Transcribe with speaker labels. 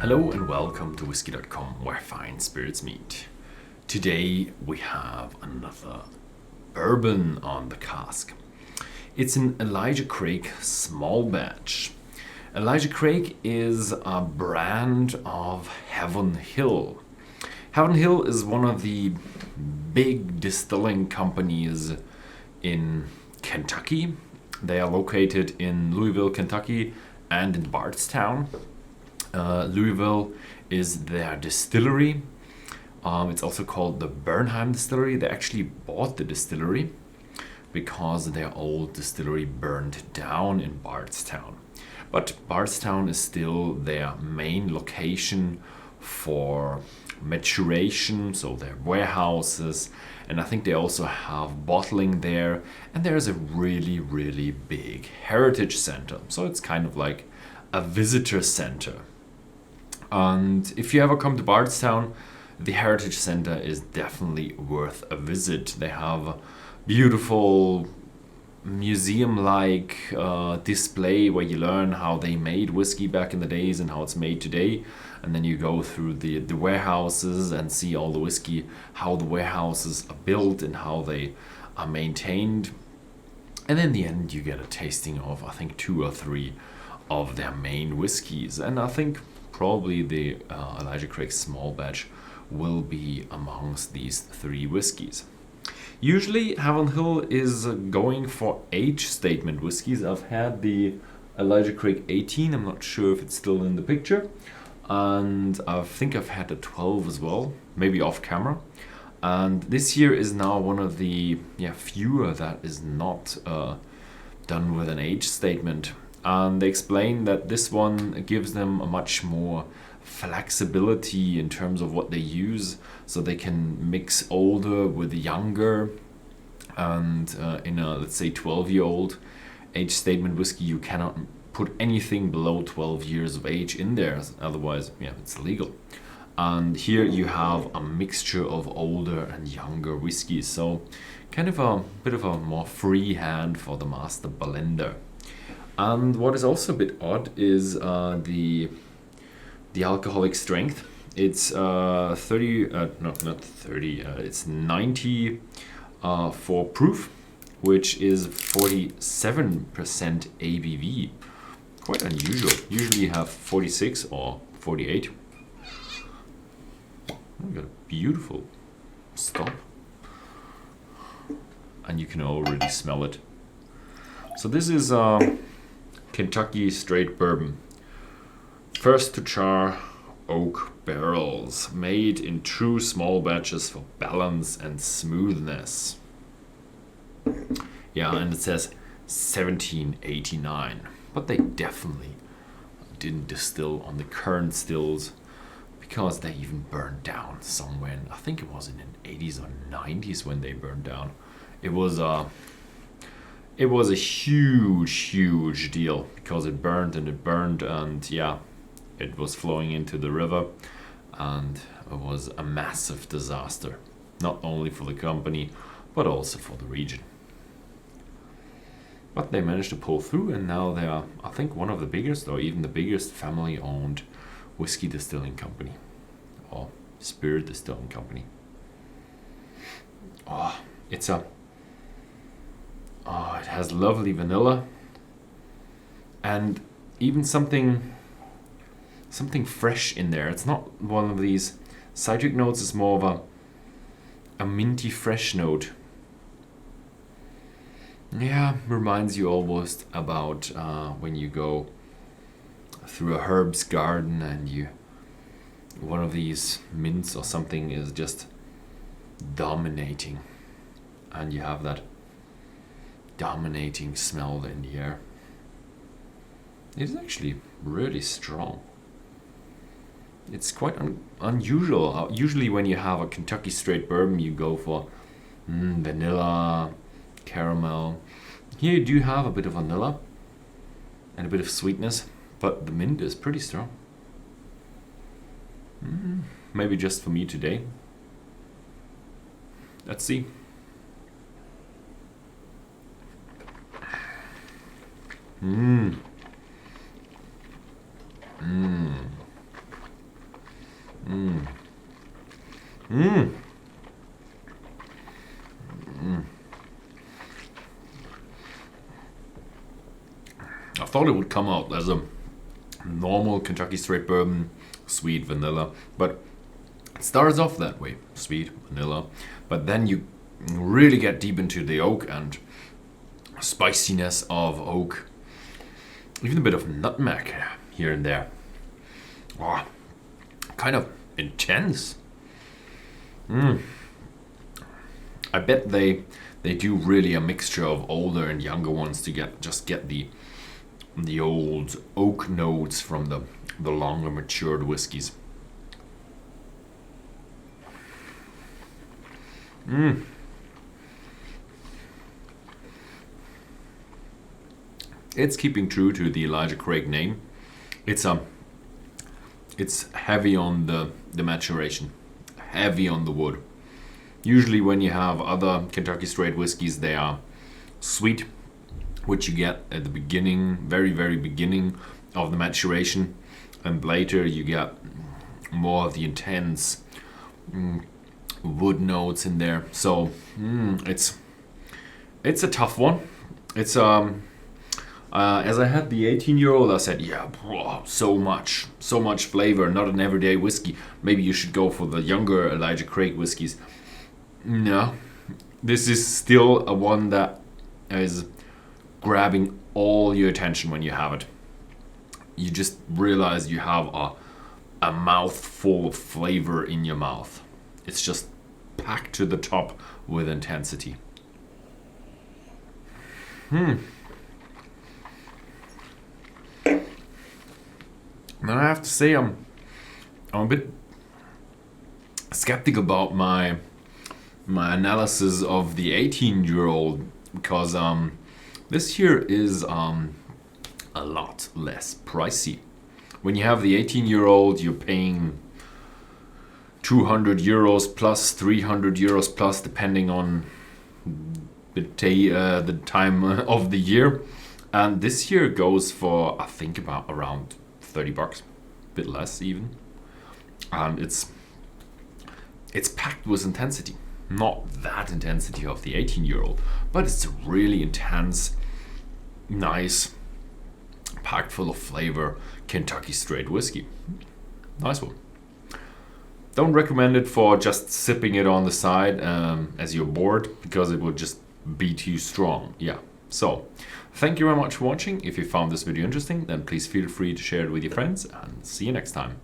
Speaker 1: Hello and welcome to Whisky.com, where fine spirits meet. Today we have another bourbon on the cask. It's an Elijah Craig small batch. Elijah Craig is a brand of Heaven Hill. Heaven Hill is one of the big distilling companies in Kentucky. They are located in Louisville, Kentucky and in Bardstown. Louisville is their distillery. It's also called the Bernheim Distillery. They actually bought the distillery because their old distillery burned down in Bardstown. But Bardstown is still their main location for maturation, so their warehouses, and I think they also have bottling there, and there's a really, really big heritage center. So it's kind of like a visitor center. And if you ever come to Bardstown, the Heritage Center is definitely worth a visit. They have beautiful museum-like display where you learn how they made whiskey back in the days and how it's made today. And then you go through the warehouses and see all the whiskey, how the warehouses are built and how they are maintained. And in the end, you get a tasting of, I think, 2 or 3 of their main whiskeys. And I think probably the Elijah Craig small batch will be amongst these 3 whiskeys. Usually Heaven Hill is going for age statement whiskeys. I've had the Elijah Craig 18, I'm not sure if it's still in the picture, and I think I've had the 12 as well, maybe off camera. And this year is now one of the fewer that is not done with an age statement. And they explain that this one gives them a much more flexibility in terms of what they use, so they can mix older with younger. And in a, let's say, 12-year-old age statement whiskey, you cannot put anything below 12 years of age in there, otherwise it's illegal. And here you have a mixture of older and younger whiskeys, so kind of a bit of a more free hand for the master blender. And what is also a bit odd is the alcoholic strength. It's 94 proof, which is 47% ABV. Quite unusual. Usually you have 46 or 48. We've got a beautiful stop. And you can already smell it. So this is Kentucky straight bourbon. First to char oak barrels, made in true small batches for balance and smoothness. Yeah, and it says 1789, but they definitely didn't distill on the current stills because they even burned down somewhere. I think it was in the 80s or 90s when they burned down. It was a huge deal because it burned, and it was flowing into the river, and it was a massive disaster, not only for the company but also for the region. But they managed to pull through, and now they are, I think, one of the biggest or even the biggest family-owned whiskey distilling company or spirit distilling company. It has lovely vanilla and even something fresh in there. It's not one of these citric notes, it's more of a minty fresh note. Yeah, reminds you almost about when you go through a herb's garden and one of these mints or something is just dominating, and you have that dominating smell in the air. It is actually really strong. It's quite unusual. Usually when you have a Kentucky straight bourbon, you go for vanilla, caramel. Here you do have a bit of vanilla and a bit of sweetness, but the mint is pretty strong. Maybe just for me today. Let's see. thought it would come out as a normal Kentucky straight bourbon, sweet vanilla, but it starts off that way, sweet vanilla, but then you really get deep into the oak and spiciness of oak, even a bit of nutmeg here and there. Oh, kind of intense. I bet they do really a mixture of older and younger ones to get the old oak notes from the longer matured whiskeys. It's keeping true to the Elijah Craig name. It's heavy on the maturation, heavy on the wood. Usually when you have other Kentucky straight whiskeys, they are sweet, which you get at the beginning, very, very beginning of the maturation, and later you get more of the intense wood notes in there. So it's a tough one. It's as I had the 18-year-old, I said, yeah, so much flavor, not an everyday whiskey. Maybe you should go for the younger Elijah Craig whiskeys. No, this is still a one that is grabbing all your attention when you have it. You just realize you have a mouthful of flavor in your mouth. It's just packed to the top with intensity. And I have to say I'm a bit skeptical about my analysis of the 18-year-old, because this here is a lot less pricey. When you have the 18-year-old, you're paying 200 euros plus, 300 euros plus, depending on the time of the year. And this here goes for, I think, about around 30 bucks, a bit less even. And it's packed with intensity. Not that intensity of the 18-year-old, but it's a really intense, nice, packed full of flavor Kentucky straight whiskey. Nice one. Don't recommend it for just sipping it on the side as you're bored, because it will just be too strong. Yeah. So, thank you very much for watching. If you found this video interesting, then please feel free to share it with your friends, and see you next time.